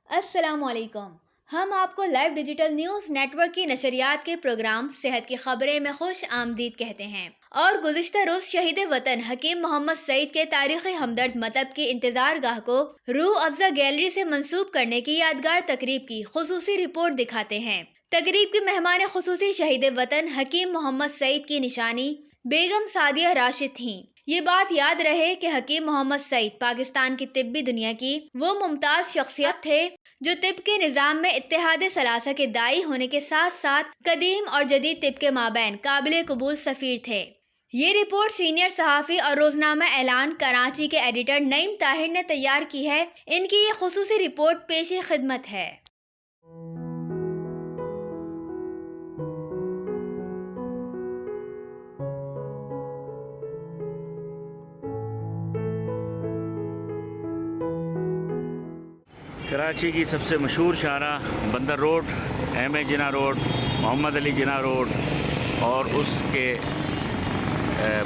السلام علیکم۔ ہم آپ کو live digital news network کی نشریات کے پروگرام صحت کی خبریں میں خوش آمدید کہتے ہیں اور گزشتہ روز شہید وطن حکیم محمد سعید کے تاریخی ہمدرد مطب کی انتظار گاہ کو روح افزا گیلری سے منسوب کرنے کی یادگار تقریب کی خصوصی رپورٹ دکھاتے ہیں۔ تقریب کی مہمان خصوصی شہید وطن حکیم محمد سعید کی نشانی بیگم سعدیہ راشد تھیں۔ یہ بات یاد رہے کہ حکیم محمد سعید پاکستان کی طبی دنیا کی وہ ممتاز شخصیت تھے جو طب کے نظام میں اتحاد ثلاثہ کے داعی ہونے کے ساتھ ساتھ قدیم اور جدید طب کے مابین قابل قبول سفیر تھے۔ یہ رپورٹ سینئر صحافی اور روزنامہ اعلان کراچی کے ایڈیٹر نعیم طاہر نے تیار کی ہے۔ ان کی یہ خصوصی رپورٹ پیش خدمت ہے۔ کراچی کی سب سے مشہور شاہراہ بندر روڈ، ایم اے جناح روڈ، محمد علی جناح روڈ اور اس کے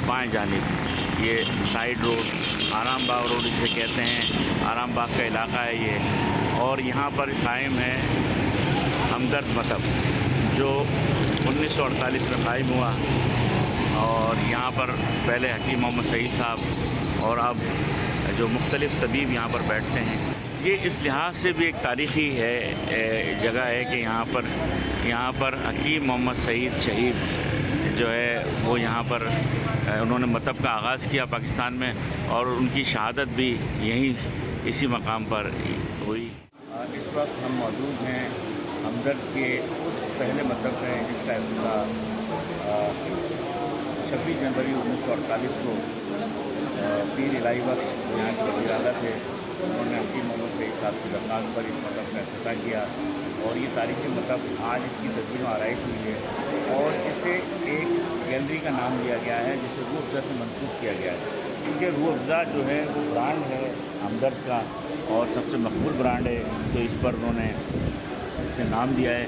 بائیں جانب یہ سائیڈ روڈ آرام باغ روڈ جسے کہتے ہیں، آرام باغ کا علاقہ ہے یہ، اور یہاں پر قائم ہے ہمدرد مطب جو 1948 میں قائم ہوا، اور یہاں پر پہلے حکیم محمد سعید صاحب اور اب جو مختلف طبیب یہاں پر بیٹھتے ہیں۔ یہ اس لحاظ سے بھی ایک تاریخی جگہ ہے کہ یہاں پر حکیم محمد سعید شہید جو ہے وہ یہاں پر انہوں نے مطب کا آغاز کیا پاکستان میں، اور ان کی شہادت بھی اسی مقام پر ہوئی۔ اس وقت ہم موجود ہیں ہمدرد کے اس پہلے مطب میں جس کا افتتاح 26 جنوری 1948 کو پیر الہی بخش یہاں کے وزیر اعلیٰ تھے، انہوں نے حکیم محمد سعید صاحب کی درخواست پر اس مطب کا افتتاح کیا، اور یہ تاریخی مطب آج اس کی تجدید و آرائش ہوئی ہے، اور اسے ایک گیلری کا نام دیا گیا ہے جسے روح افزا سے منسوخ کیا گیا ہے، کیونکہ روح افزا جو ہے وہ برانڈ ہے ہمدرد کا اور سب سے مقبول برانڈ ہے، تو اس پر انہوں نے اسے نام دیا ہے۔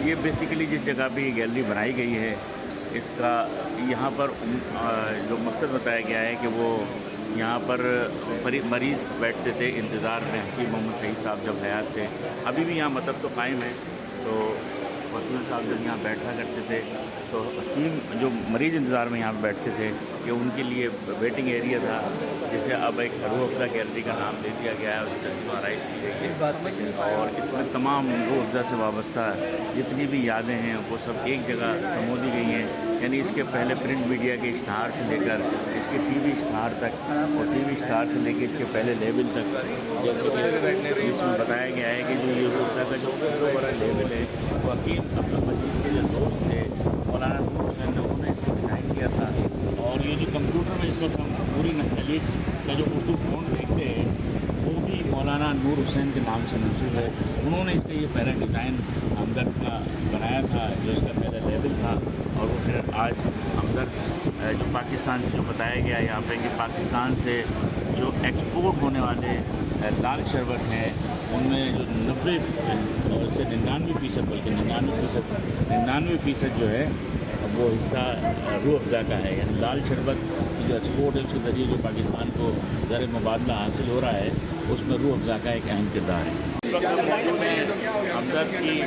یہ بیسیکلی جس جگہ پہ یہ گیلری بنائی گئی ہے، اس کا یہاں پر جو مقصد بتایا گیا ہے کہ وہ یہاں پر مریض بیٹھتے تھے انتظار میں، حکیم محمد سعید صاحب جب حیات تھے، ابھی بھی یہاں مطب تو قائم ہے، تو وکیل صاحب جب یہاں بیٹھا کرتے تھے تو حکیم جو مریض انتظار میں یہاں بیٹھتے تھے کہ ان کے لیے ویٹنگ ایریا تھا، جسے اب ایک روح افزا گیلری کا نام دے دیا گیا ہے، اس کی آرائش کی گئی ہے، اور اس میں تمام روح افزا سے وابستہ جتنی بھی یادیں ہیں وہ سب ایک جگہ سمو دی گئی ہیں، یعنی اس کے پہلے پرنٹ میڈیا کے اشتہار سے لے کر اس کے ٹی وی اشتہار تک، اور ٹی وی اشتہار سے لے کے اس کے پہلے لیبل تک، جیسے کہ اس میں بتایا گیا ہے کہ جو یہ روح افزا کا جو بڑا لیبل ہے وہ حکیم عبدالمجید کے جو دوست تھے مولانا نور حسین نے انہوں نے اس کو ڈیزائن کیا تھا، اور یہ جو کمپیوٹر میں اس وقت ہم پوری نستعلیق کا جو اردو فونٹ دیکھتے ہیں وہ بھی مولانا نور حسین کے نام سے منسوب ہے، انہوں نے اس کا یہ پہلا ڈیزائن ہمدرد کا بنایا تھا، جو اس کا پہلا لیبل تھا، اور وہ پھر آج ہمدرد جو پاکستان سے جو بتایا گیا یہاں پہ کہ پاکستان سے جو ایکسپورٹ ہونے والے لال شربت ہیں ان میں جو 90 سے 99% بلکہ 99% جو ہے وہ حصہ روح افزا کا ہے، یعنی لال شربت کی جو ایکسپورٹ ہے اس کے ذریعے جو پاکستان کو زر مبادلہ حاصل ہو رہا ہے اس میں روح افزا کا ایک اہم کردار ہے۔ اس وقت ہم موجود ہیں ہمدرد کی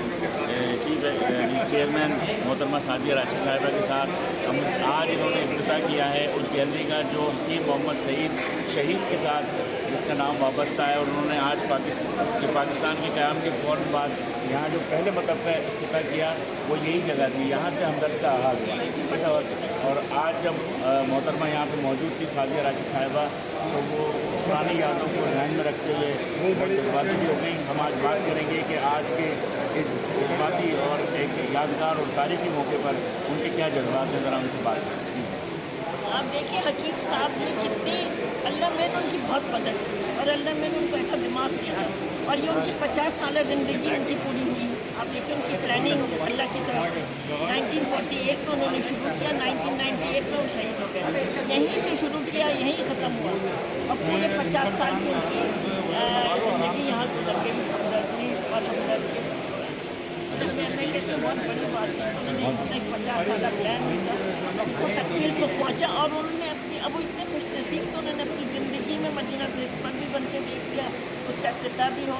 چیئرمین محترمہ سعدیہ راشد صاحبہ کے ساتھ۔ ہم آج انہوں نے افتتاح کیا ہے اس گیلری کا جو حکیم محمد سعید شہید کے ساتھ جس کا نام وابستہ ہے، اور انہوں نے آج پاکستان کے قیام کے فوراً بعد یہاں جو پہلے مطب کا افتتاح کیا وہ یہی جگہ تھی، یہاں سے ہمدرد کا آغاز ہوا، اور آج جب محترمہ یہاں پہ موجود تھی سعدیہ راشد صاحبہ تو وہ پرانی یادوں کو ذہن میں رکھتے ہوئے بڑی جذباتی بھی ہو گئی۔ ہم آج بات کریں گے کہ آج کے اس جذباتی اور ایک یادگار اور تاریخی موقع پر ان کے کیا جذبات ہیں، ذرا ان سے بات کریں۔ آپ دیکھیں حکیم صاحب نے کتنی اللہ میں نے ان کی بہت مدد کی، اور اللہ میں نے ان کو ایسا دماغ دیا ہے، اور یہ ان کی 50 سالہ زندگی ان کی پوری ہوئی۔ آپ دیکھیں ان کی پلاننگ اللہ کی طرف سے 1948 میں انہوں نے شروع کیا، 1998 میں وہ شہید ہو گئے، یہیں سے شروع کیا یہیں ختم ہوا، اور پورے 50 سال کی ان کی زندگی یہاں گزر گئی ہمدردی اور ہمدردی۔ بہت بڑی بات ہے، انہوں نے 50 سالہ پلان دیا، وہ تکمیل کو پہنچا، اور انہوں نے اپنی اب وہ اتنے خوش نصیب تو انہوں نے اپنی زندگی میں مدینہ سے پر بھی بن کے دیکھ لیا، اس کا افتتاح بھی ہو